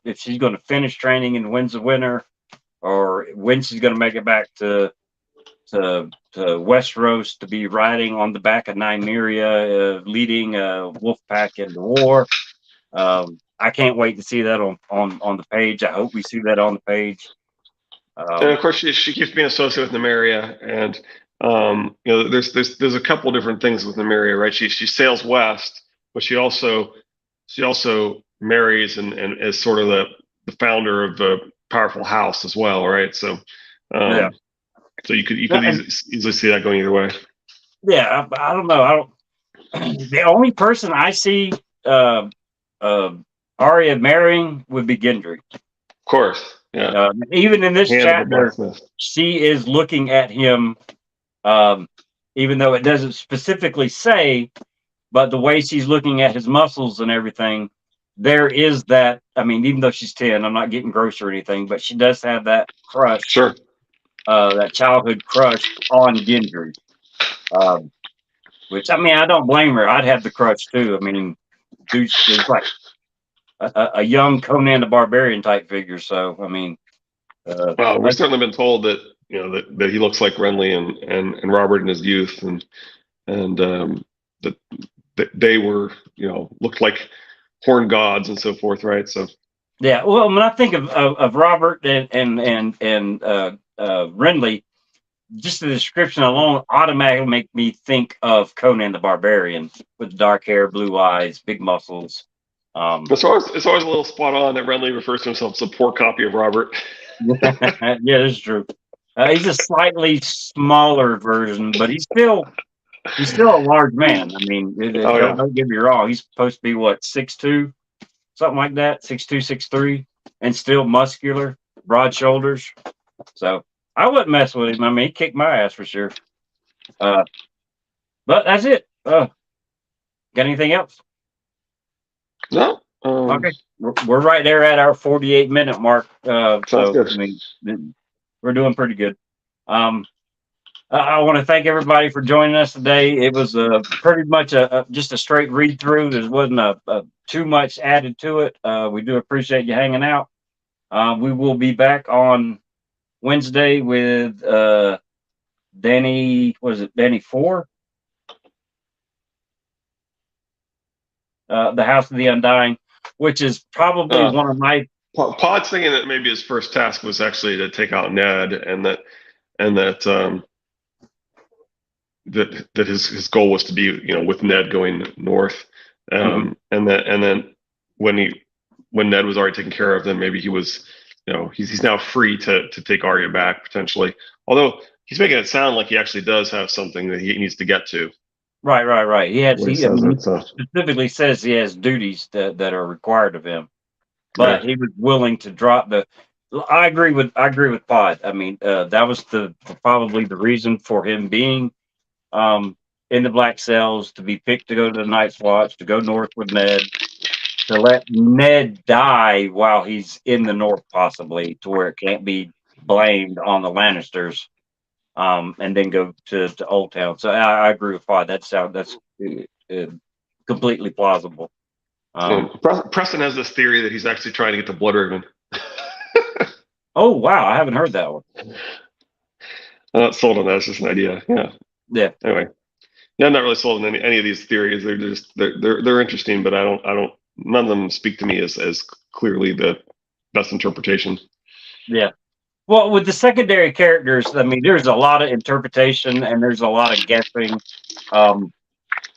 if she's gonna finish training and wins the winter, or when she's gonna make it back to Westeros to be riding on the back of Nymeria, leading a wolf pack into war. I can't wait to see that on the page. I hope we see that on the page. And of course, she keeps being associated with Nymeria, and there's a couple different things with Nymeria, right? She sails west, but she also marries and is sort of the founder of a powerful house as well, right? So, so you could easily see that going either way. Yeah, I don't know. The only person I see Arya marrying would be Gendry. Of course, yeah. Even in this chapter, she is looking at him, even though it doesn't specifically say, but the way she's looking at his muscles and everything, there is that. I mean, even though she's 10, I'm not getting gross or anything, but she does have that crush. Sure. That childhood crush on Gendry. Which, I mean, I don't blame her. I'd have the crush too. I mean, dude is like a young Conan the Barbarian type figure. So, I mean, well, we've certainly been told that that he looks like Renly and Robert in his youth, and that they were looked like horned gods and so forth, right? So, yeah. Well, when I think of Robert and Renly, just the description alone automatically make me think of Conan the Barbarian with dark hair, blue eyes, big muscles. It's always a little spot on that Renly refers to himself as a poor copy of Robert. Yeah, that's true. He's a slightly smaller version, but he's still a large man. I mean, don't get me wrong. He's supposed to be what, 6'2", something like that, 6'2", 6'3", and still muscular, broad shoulders. So I wouldn't mess with him. I mean, he kicked my ass for sure. But that's it. Got anything else? No. Okay. We're right there at our 48-minute mark. So good. I mean, we're doing pretty good. I want to thank everybody for joining us today. It was pretty much just a straight read through. There wasn't too much added to it. We do appreciate you hanging out. We will be back on Wednesday with Danny. Was it Danny 4? The House of the Undying, which is probably one of my. Pod's thinking that maybe his first task was actually to take out Ned, and that his goal was to be with Ned going north, and then when Ned was already taken care of, then maybe he was he's now free to take Arya back potentially. Although he's making it sound like he actually does have something that he needs to get to. Right. He specifically says he has duties that are required of him, but he was willing to drop the. I agree with Pod. I mean, that was probably the reason for him being in the Black Cells, to be picked to go to the Night's Watch, to go north with Ned, to let Ned die while he's in the north, possibly, to where it can't be blamed on the Lannisters. And then go to Old Town. So I agree with Pod. That's completely plausible. Preston has this theory that he's actually trying to get the Bloodraven. Oh wow, I haven't heard that one. I'm not sold on that. It's just an idea. Yeah. Anyway, I'm not really sold on any of these theories. They're interesting, but I don't. None of them speak to me as clearly the best interpretation. Yeah. Well, with the secondary characters, I mean, there's a lot of interpretation and there's a lot of guessing.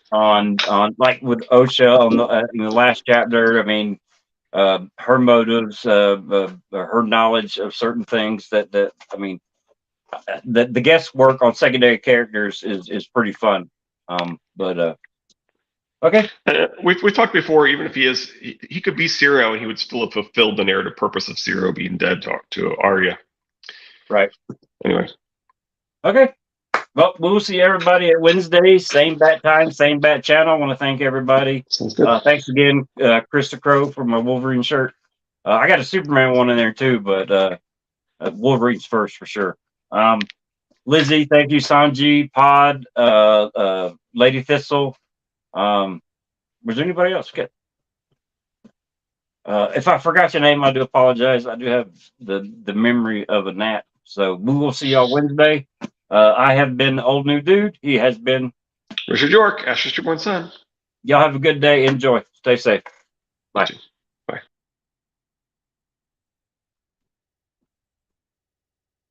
On like with Osha on in the last chapter. I mean, her motives, her knowledge of certain things that I mean, the guesswork on secondary characters is pretty fun. But okay. We've talked before. Even if he could be Zero, and he would still have fulfilled the narrative purpose of Zero being dead to Arya. Right. Anyway. Okay. Well, we'll see everybody at Wednesday, same bat time, same bat channel. I want to thank everybody. Sounds good. Thanks again, Krista Crow, for my Wolverine shirt. I got a Superman one in there too, but Wolverine's first for sure. Lizzie, thank you, Sanji, Pod, Lady Thistle. Was there anybody else? Okay. If I forgot your name, I do apologize. I do have the memory of a gnat. So we will see y'all Wednesday. I have been Old New Dude. He has been Richard York, Asher's 2.son. Y'all have a good day. Enjoy. Stay safe. Bye.